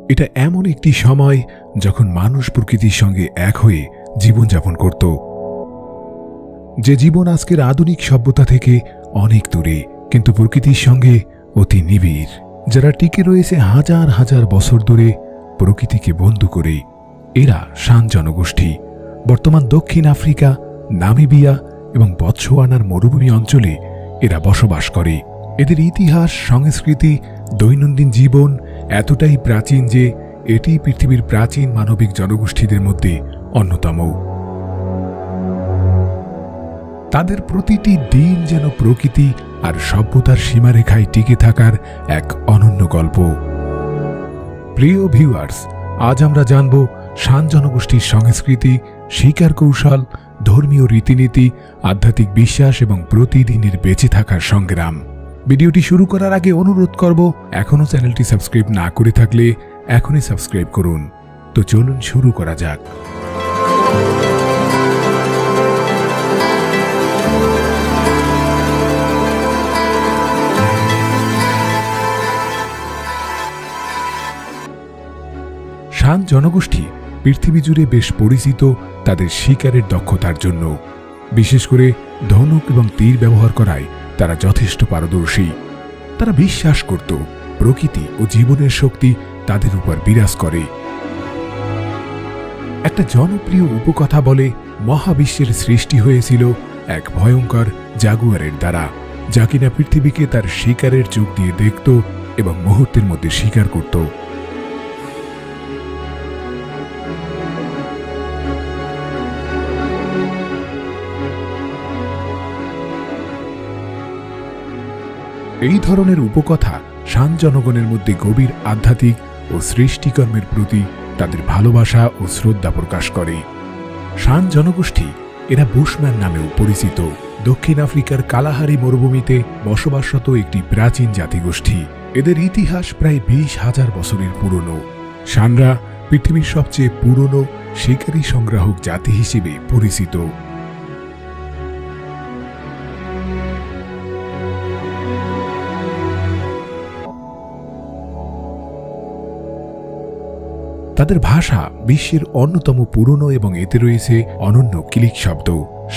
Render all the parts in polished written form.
এটা এমন একটি সময় যখন মানুষ প্রকৃতির সঙ্গে এক হয়ে জীবনযাপন করত, যে জীবন আজকের আধুনিক সভ্যতা থেকে অনেক দূরে, কিন্তু প্রকৃতির সঙ্গে অতি নিবিড়, যারা টিকে রয়েছে হাজার হাজার বছর ধরে প্রকৃতিকে বন্ধু করে। এরা শান জনগোষ্ঠী বর্তমান দক্ষিণ আফ্রিকা, নামিবিয়া এবং বতসোয়ানার মরুভূমি অঞ্চলে এরা বসবাস করে। এদের ইতিহাস, সংস্কৃতি, দৈনন্দিন জীবন এতটাই প্রাচীন যে এটি পৃথিবীর প্রাচীন মানবিক জনগোষ্ঠীদের মধ্যে অন্যতম। তাদের প্রতিটি দিন যেন প্রকৃতি আর সভ্যতার সীমারেখায় টিকে থাকার এক অনন্য গল্প। প্রিয় ভিউয়ার্স, আজ আমরা জানব শান জনগোষ্ঠীর সংস্কৃতি, শিকার কৌশল, ধর্মীয় রীতিনীতি, আধ্যাত্মিক বিশ্বাস এবং প্রতিদিনের বেঁচে থাকার সংগ্রাম। ভিডিওটি শুরু করার আগে অনুরোধ করব, এখনও চ্যানেলটি সাবস্ক্রাইব না করে থাকলে এখনই সাবস্ক্রাইব করুন। তো চলুন শুরু করা যাক। শান জনগোষ্ঠী পৃথিবী জুড়ে বেশ পরিচিত তাদের শিকারের দক্ষতার জন্য। বিশেষ করে ধনুক এবং তীর ব্যবহার করায় তারা যথেষ্ট পারদর্শী। তারা বিশ্বাস করত প্রকৃতি ও জীবনের শক্তি তাদের উপর বিরাজ করে। একটা জনপ্রিয় উপকথা বলে, মহাবিশ্বের সৃষ্টি হয়েছিল এক ভয়ঙ্কর জাগুয়ারের দ্বারা, যা কিনা পৃথিবীকে তার শিকারের চোখ দিয়ে দেখত এবং মুহূর্তের মধ্যে শিকার করত। এই ধরনের উপকথা শান জনগণের মধ্যে গভীর আধ্যাত্মিক ও সৃষ্টিকর্মের প্রতি তাদের ভালোবাসা ও শ্রদ্ধা প্রকাশ করে। শান জনগোষ্ঠী এরা বুশম্যান নামেও পরিচিত। দক্ষিণ আফ্রিকার কালাহারি মরুভূমিতে বসবাসরত একটি প্রাচীন জাতিগোষ্ঠী। এদের ইতিহাস প্রায় 20,000 বছরের পুরনো। শানরা পৃথিবীর সবচেয়ে পুরনো শিকারী সংগ্রাহক জাতি হিসেবে পরিচিত। তাদের ভাষা বিশ্বের অন্যতম পুরনো এবং এতে রয়েছে অনন্য ক্লিক শব্দ।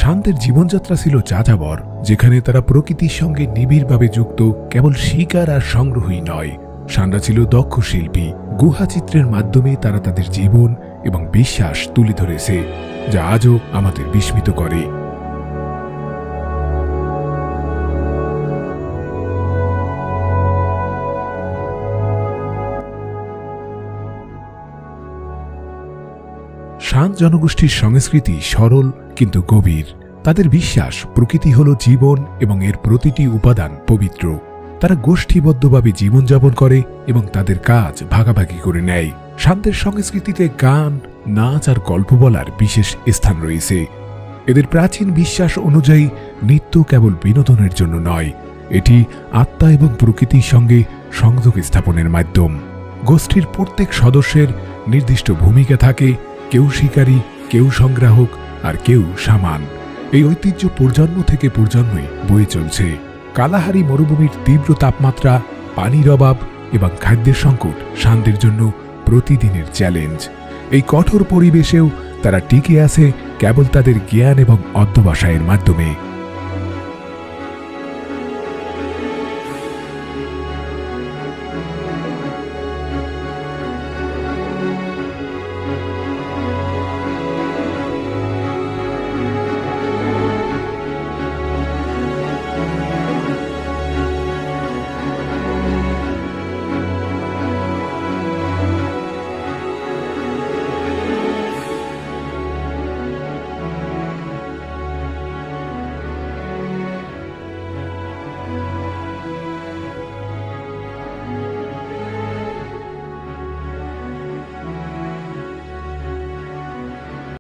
শানদের জীবনযাত্রা ছিল যাযাবর, যেখানে তারা প্রকৃতির সঙ্গে নিবিড়ভাবে যুক্ত। কেবল শিকার আর সংগ্রহই নয়, শানরা ছিল দক্ষ শিল্পী। গুহাচিত্রের মাধ্যমে তারা তাদের জীবন এবং বিশ্বাস তুলে ধরেছে, যা আজও আমাদের বিস্মিত করে। শান জনগোষ্ঠীর সংস্কৃতি সরল কিন্তু গভীর। তাদের বিশ্বাস প্রকৃতি হল জীবন এবং এর প্রতিটি উপাদান পবিত্র। তারা গোষ্ঠীবদ্ধভাবে জীবনযাপন করে এবং তাদের কাজ ভাগাভাগি করে নেয়। শানদের সংস্কৃতিতে গান, নাচ আর গল্প বলার বিশেষ স্থান রয়েছে। এদের প্রাচীন বিশ্বাস অনুযায়ী নৃত্য কেবল বিনোদনের জন্য নয়, এটি আত্মা এবং প্রকৃতির সঙ্গে সংযোগ স্থাপনের মাধ্যম। গোষ্ঠীর প্রত্যেক সদস্যের নির্দিষ্ট ভূমিকা থাকে, কেউ শিকারী, কেউ সংগ্রাহক আর কেউ শামান। এই ঐতিহ্য প্রজন্ম থেকে প্রজন্মে বয়ে চলছে। কালাহারি মরুভূমির তীব্র তাপমাত্রা, পানির অভাব এবং খাদ্যের সংকট শানদের জন্য প্রতিদিনের চ্যালেঞ্জ। এই কঠোর পরিবেশেও তারা টিকে আছে কেবল তাদের জ্ঞান এবং অধ্যবসায়ের মাধ্যমে।